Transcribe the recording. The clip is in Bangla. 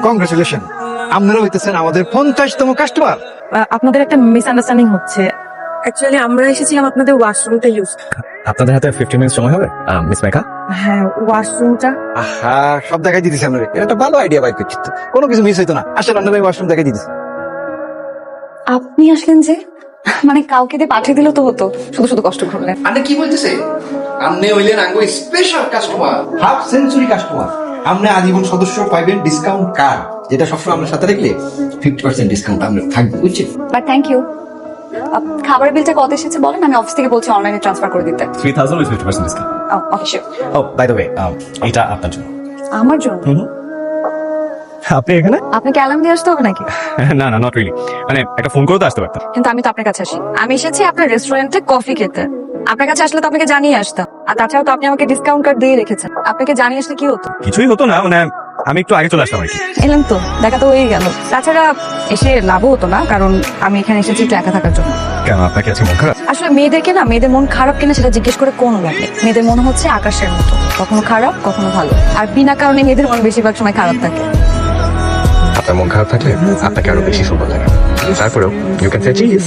কংগ্রেচুলেশন, আপনারা হইতেছেন আমাদের 50তম কাস্টমার। আপনাদের একটা মিসআন্ডারস্ট্যান্ডিং হচ্ছে। অ্যাকচুয়ালি আমরা এসেছিলাম আপনাদের ওয়াশরুমটা ইউজ। আপনাদের হাতে 15 মিনিট সময় হবে মিস মেকা? হ্যাঁ, ওয়াশরুমটা। আহা, সব দেখাই দিতেছি আমরা। এটা একটা ভালো আইডিয়া বাইক করছি, কোনো কিছু মিস হইতো না। আসলে আপনারা ওয়াশরুম দেখাই দিতেছি। আপনি আসলেন যে, মানে কাউকে দিয়ে পাঠিয়ে দিলেও তো হতো, শুধু শুধু কষ্ট করলেন। আপনি কি বলতেছে? আপনি হইলেন আঙ্গো special customer, half century customer. আপনি আজীবন সদস্য পাইবেন ডিসকাউন্ট কার্ড, যেটা সবসময় আপনার সাথে রাখলে 50% ডিসকাউন্ট আপনার থাকবে, বুঝছেন? But thank you. খাবারের বিলটা কত এসেছে বলেন, আমি অফিস থেকে বলছি অনলাইনে ট্রান্সফার করে দিতে। 3000 with 50% discount. Okay sure. Oh by the way, এটা আপনার জন্য। আমার জন্য? আপনি এখানে? আপনাকে অ্যালার্ম দিয়ে আসতে হবে নাকি? না না, নট রিয়েলি, মানে একটা ফোন করে তো আসতে পারতাম। কিন্তু আমি তো আপনার কাছে আসি, আমি এসেছি আপনার রেস্টুরেন্টে কফি খেতে। আপনার কাছে আসলে তো আপনাকে জানিয়ে আসতাম, আর তাছাড়াও তো আপনি আমাকে ডিসকাউন্ট কার্ড দিয়ে রেখেছেন। আপনাকে জানিয়ে আসলে কি হতো? কিছুই হতো না, মানে আমি একটু আগে চলে আসতাম আর কি। এলাম তো, দেখা তো হয়েই গেল। তাছাড়া এসে লাভও হতো না, কারণ আমি এখানে এসেছি একটু একা থাকার জন্য। কেন, আপনার কি আজকে মন খারাপ? আসলে মেয়েদেরকে না, মেয়েদের মন খারাপ কিনা সেটা জিজ্ঞেস করে কোনো লাভ নেই। মেয়েদের মন হচ্ছে আকাশের মতো, কখনো খারাপ কখনো ভালো, আর বিনা কারণে মেয়েদের মন বেশিরভাগ সময় খারাপ থাকে। আপনার মন খারাপ থাকলে আপনাকে আরো বেশি সুন্দর লাগে। তারপরেও ইউ ক্যান সে চিজ।